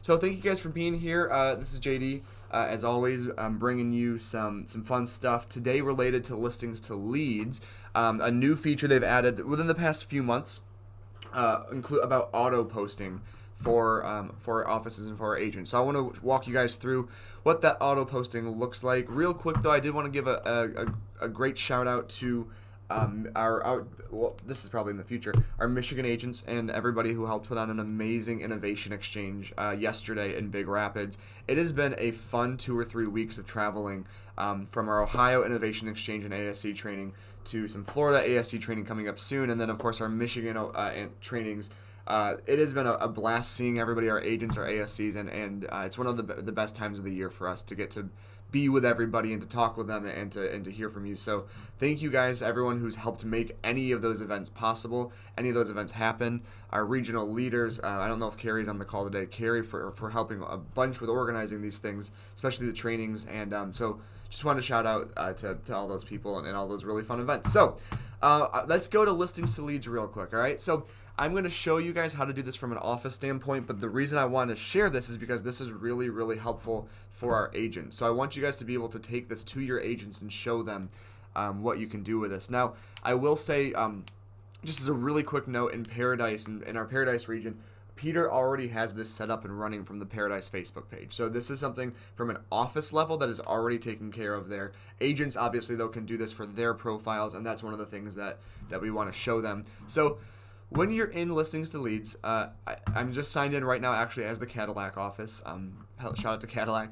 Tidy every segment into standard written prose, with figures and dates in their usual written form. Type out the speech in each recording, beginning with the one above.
So thank you guys for being here. This is JD. As always, I'm bringing you some fun stuff today related to listings to leads. A new feature they've added within the past few months, include about auto posting for offices and for our agents. So I want to walk you guys through what that auto posting looks like. Real quick though, I did want to give a great shout out to this is probably in the future, our Michigan agents and everybody who helped put on an amazing innovation exchange yesterday in Big Rapids. It has been a fun 2 or 3 weeks of traveling from our Ohio Innovation Exchange and ASC training to some Florida ASC training coming up soon, and then of course our Michigan trainings. It has been a blast seeing everybody, our agents, our ASCs, and it's one of the best times of the year for us to get to be with everybody and to talk with them and to hear from you. So thank you guys, everyone who's helped make any of those events possible, any of those events happen. Our regional leaders, I don't know if Carrie's on the call today, Carrie for helping a bunch with organizing these things, especially the trainings, and so just want to shout out to all those people and all those really fun events. So let's go to Listings to Leads real quick, all right? So I'm going to show you guys how to do this from an office standpoint, but the reason I want to share this is because this is really, really helpful for our agents. So I want you guys to be able to take this to your agents and show them what you can do with this. Now, I will say, just as a really quick note, in Paradise, in our Paradise region, Peter already has this set up and running from the Paradise Facebook page. So this is something from an office level that is already taken care of there. Agents, obviously, though, can do this for their profiles, and that's one of the things that we want to show them. So when you're in Listings to Leads, I'm just signed in right now actually as the Cadillac office. Shout out to Cadillac.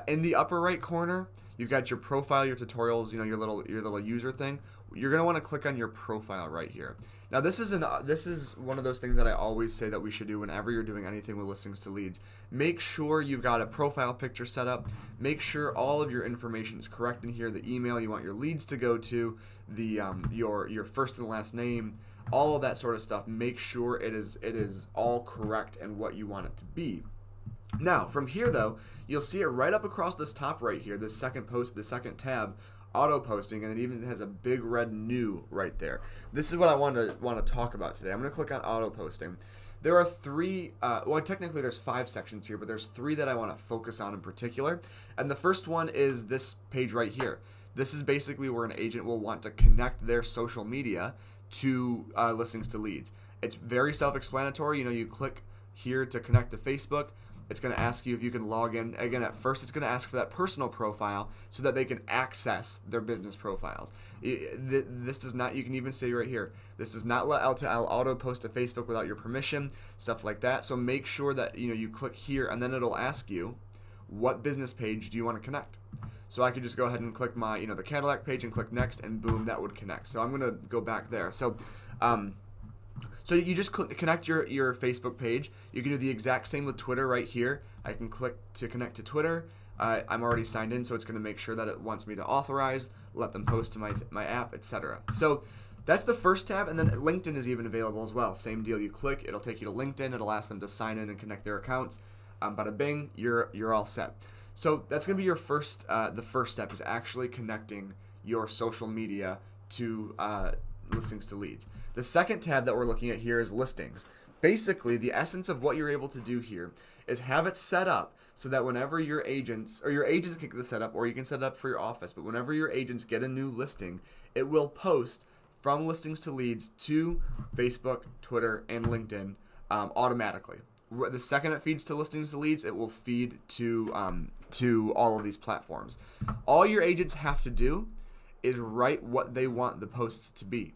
In the upper right corner, you've got your profile, your tutorials, your little user thing. You're gonna want to click on your profile right here. Now this is one of those things that I always say that we should do whenever you're doing anything with Listings to Leads. Make sure you've got a profile picture set up. Make sure all of your information is correct in here. The email you want your leads to go to, the your first and last name, all of that sort of stuff. Make sure it is all correct and what you want it to be. Now, from here though, you'll see it right up across this top right here, this second post, the second tab, auto posting, and it even has a big red new right there. This is what I want to talk about today. I'm going to click on auto posting. There are three, well, technically there's 5 sections here, but there's 3 that I want to focus on in particular. And the first one is this page right here. This is basically where an agent will want to connect their social media to Listings to Leads. It's very self-explanatory. You click here to connect to Facebook. It's going to ask you if you can log in. Again, at first it's going to ask for that personal profile so that they can access their business profiles. This does not, you can even say right here, this does not let I'll auto post to Facebook without your permission, stuff like that. So make sure that you click here, and then it'll ask you, what business page do you want to connect? So I could just go ahead and click my, the Cadillac page and click next, and boom, that would connect. So I'm going to go back there. So you just connect your Facebook page. You can do the exact same with Twitter right here. I can click to connect to Twitter. I'm already signed in, so it's going to make sure that it wants me to authorize, let them post to my app, etc. So that's the first tab, and then LinkedIn is even available as well. Same deal. You click, it'll take you to LinkedIn. It'll ask them to sign in and connect their accounts. Bada bing, you're all set. So that's going to be your first. The first step is actually connecting your social media to Listings to Leads. The second tab that we're looking at here is listings. Basically, the essence of what you're able to do here is have it set up so that whenever your agents can get this set up, or you can set it up for your office, but whenever your agents get a new listing, it will post from Listings to Leads to Facebook, Twitter, and LinkedIn automatically. The second it feeds to Listings to Leads, it will feed to all of these platforms. All your agents have to do is write what they want the posts to be.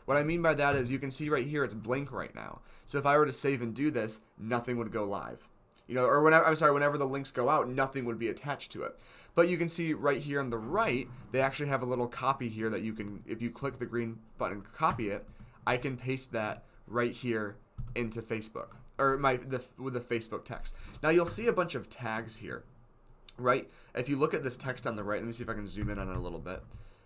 What I mean by that is you can see right here it's blank right now. So if I were to save and do this, nothing would go live. Or whenever the links go out, nothing would be attached to it. But you can see right here on the right, they actually have a little copy here that you can, if you click the green button, copy it, I can paste that right here into Facebook, or with the Facebook text. Now you'll see a bunch of tags here, right? If you look at this text on the right, let me see if I can zoom in on it a little bit.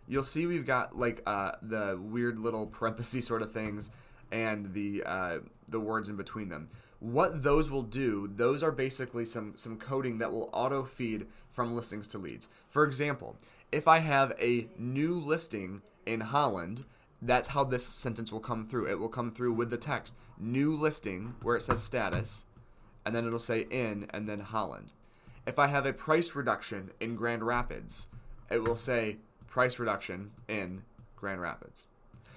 You'll see we've got the weird little parenthesis sort of things and the words in between them. What those will do, those are basically some coding that will auto feed from Listings to Leads. For example, if I have a new listing in Holland, that's how this sentence will come through. It will come through with the text, new listing, where it says status, and then it'll say in, and then Holland. If I have a price reduction in Grand Rapids, it will say price reduction in Grand Rapids.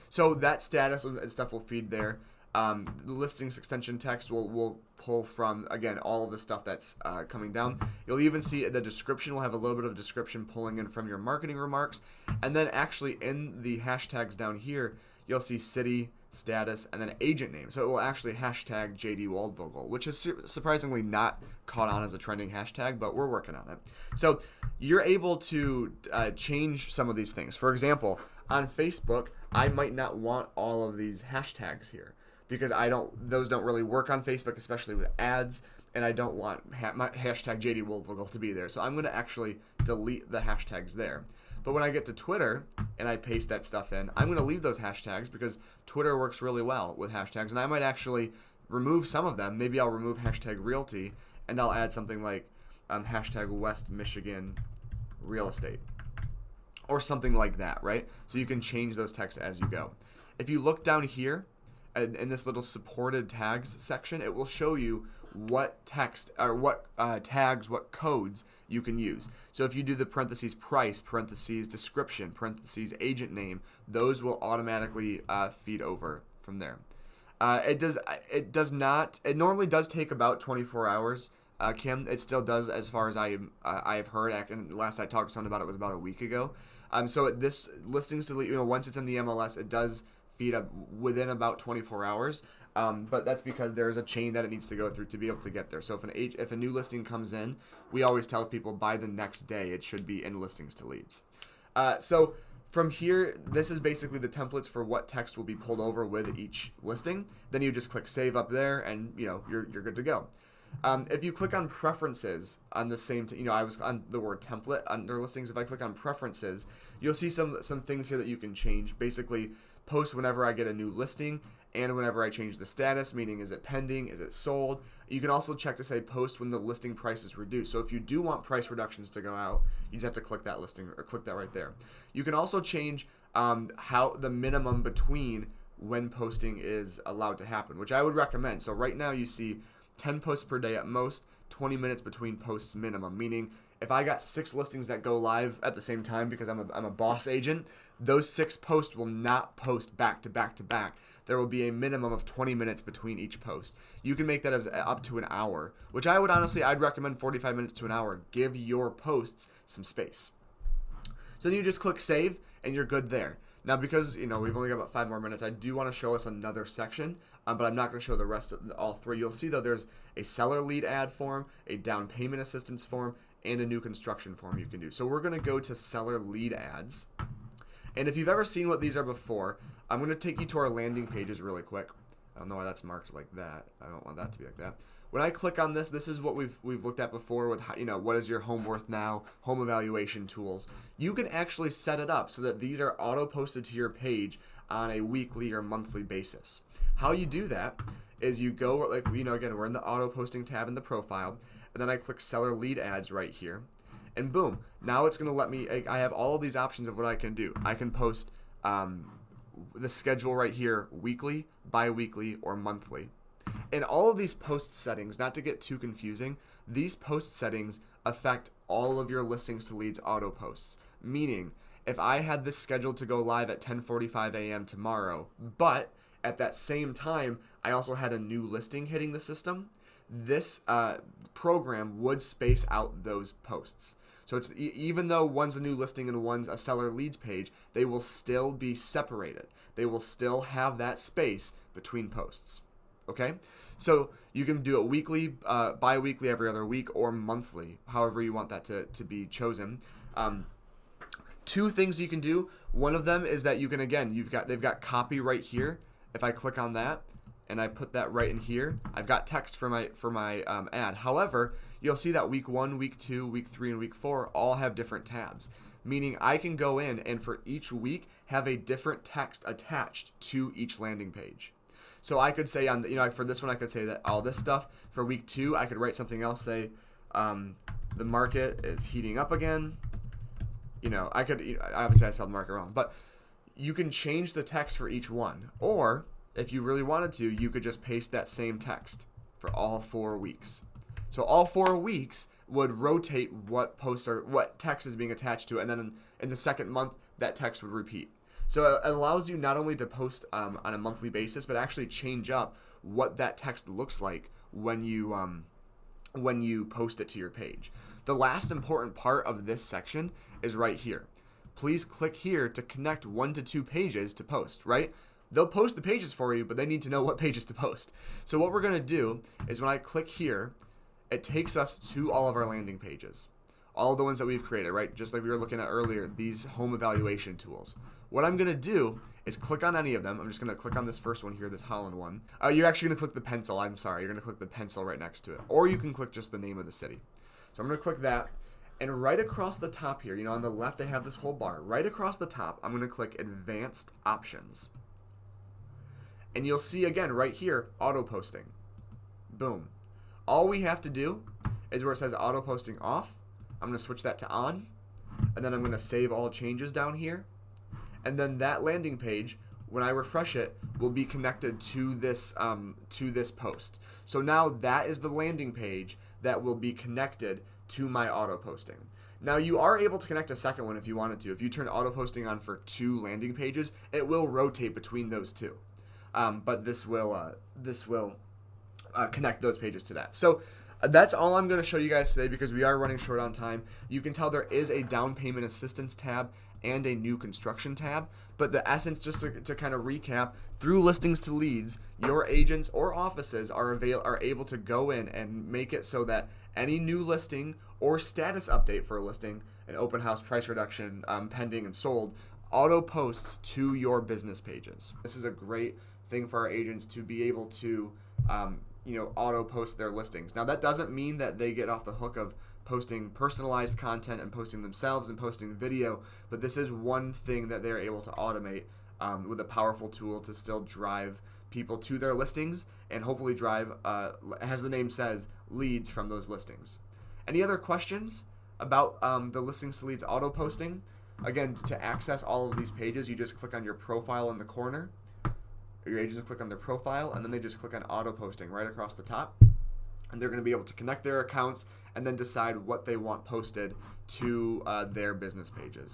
So that status and stuff will feed there. The listings extension text will pull from, again, all of the stuff that's coming down. You'll even see the description will have a little bit of description pulling in from your marketing remarks. And then actually in the hashtags down here, you'll see city, status, and then agent name. So it will actually hashtag JD Waldvogel, which is surprisingly not caught on as a trending hashtag, but we're working on it. So you're able to change some of these things. For example, on Facebook, I might not want all of these hashtags here because those don't really work on Facebook, especially with ads, and I don't want my hashtag JD Waldvogel to be there. So I'm going to actually delete the hashtags there. But when I get to Twitter and I paste that stuff in, I'm going to leave those hashtags because Twitter works really well with hashtags, and I might actually remove some of them. Maybe I'll remove hashtag realty and I'll add something like hashtag West Michigan real estate or something like that, right? So you can change those texts as you go. If you look down here in this little supported tags section, it will show you what text or what tags, what codes you can use. So if you do the parentheses price, parentheses description, parentheses agent name, those will automatically feed over from there. It normally does take about 24 hours, Kim. It still does, as far as I have heard. And last I talked to someone about it was about a week ago. So this listings to once it's in the MLS, it does feed up within about 24 hours. But that's because there's a chain that it needs to go through to be able to get there. So if a new listing comes in, we always tell people by the next day it should be in Listings to Leads. So from here, this is basically the templates for what text will be pulled over with each listing. Then you just click save up there, and you're good to go. If you click on preferences on the same, I was on the word template under listings. If I click on preferences, you'll see some things here that you can change. Basically, post whenever I get a new listing and whenever I change the status, meaning is it pending, is it sold. You can also check to say post when the listing price is reduced. So if you do want price reductions to go out, you just have to click that listing or click that right there. You can also change how the minimum between when posting is allowed to happen, which I would recommend. So right now you see 10 posts per day at most, 20 minutes between posts minimum, meaning if I got 6 listings that go live at the same time because I'm a boss agent, those 6 posts will not post back to back to back. There will be a minimum of 20 minutes between each post. You can make that as up to an hour, which I'd recommend 45 minutes to an hour. Give your posts some space. So then you just click save and you're good there. Now, because we've only got about 5 more minutes, I do want to show us another section, but I'm not going to show the rest of all 3. You'll see though there's a seller lead ad form, a down payment assistance form, and a new construction form you can do. So we're going to go to seller lead ads. And if you've ever seen what these are before, I'm going to take you to our landing pages really quick. I don't know why that's marked like that. I don't want that to be like that. When I click on this is what we've looked at before with what is your home worth now, home evaluation tools. You can actually set it up so that these are auto posted to your page on a weekly or monthly basis. How you do that is you go again, we're in the auto posting tab in the profile, and then I click seller lead ads right here. And boom, now it's going to let me, I have all of these options of what I can do. I can post the schedule right here, weekly, bi-weekly, or monthly. And all of these post settings, not to get too confusing, these post settings affect all of your Listings to Leads auto posts. Meaning, if I had this scheduled to go live at 10:45 a.m. tomorrow, but at that same time, I also had a new listing hitting the system, this program would space out those posts. So it's even though one's a new listing and one's a seller leads page, they will still be separated. They will still have that space between posts. Okay? So you can do it weekly, bi-weekly, every other week, or monthly, however you want that to be chosen. 2 things you can do. One of them is that you can, again, they've got copy right here. If I click on that and I put that right in here, I've got text for my ad. However, you'll see that week 1, week 2, week 3, and week 4 all have different tabs. Meaning I can go in and for each week have a different text attached to each landing page. So I could say for this one I could say that all this stuff for week 2 I could write something else, say the market is heating up again. Obviously I spelled market wrong, but you can change the text for each one. Or if you really wanted to, you could just paste that same text for all 4 weeks. So all 4 weeks would rotate what post or what text is being attached to it, and then in the second month, that text would repeat. So it allows you not only to post on a monthly basis, but actually change up what that text looks like when you post it to your page. The last important part of this section is right here. Please click here to connect 1 to 2 pages to post, right? They'll post the pages for you, but they need to know what pages to post. So what we're going to do is when I click here, it takes us to all of our landing pages. All of the ones that we've created, right? Just like we were looking at earlier, these home evaluation tools. What I'm going to do is click on any of them. I'm just going to click on this first one here, this Holland one. You're actually going to click the pencil. I'm sorry. You're going to click the pencil right next to it. Or you can click just the name of the city. So I'm going to click that. And right across the top here, on the left, I have this whole bar. Right across the top, I'm going to click Advanced Options. And you'll see again right here, auto posting. Boom. All we have to do is where it says auto posting off, I'm going to switch that to on. And then I'm going to save all changes down here. And then that landing page, when I refresh it, will be connected to this post. So now that is the landing page that will be connected to my auto posting. Now you are able to connect a second one if you wanted to. If you turn auto posting on for 2 landing pages, it will rotate between those 2. But this will connect those pages to that. So that's all I'm going to show you guys today because we are running short on time. You can tell there is a down payment assistance tab and a new construction tab. But the essence, just to kind of recap, through Listings to Leads, your agents or offices are able to go in and make it so that any new listing or status update for a listing, an open house price reduction, pending and sold, auto posts to your business pages. This is a great thing for our agents to be able to auto post their listings. Now that doesn't mean that they get off the hook of posting personalized content and posting themselves and posting video, but this is one thing that they're able to automate with a powerful tool to still drive people to their listings and hopefully drive, as the name says, leads from those listings. Any other questions about the Listings to Leads auto posting? Again, to access all of these pages, you just click on your profile in the corner. Your agents click on their profile, and then they just click on auto posting right across the top. And they're going to be able to connect their accounts and then decide what they want posted to their business pages.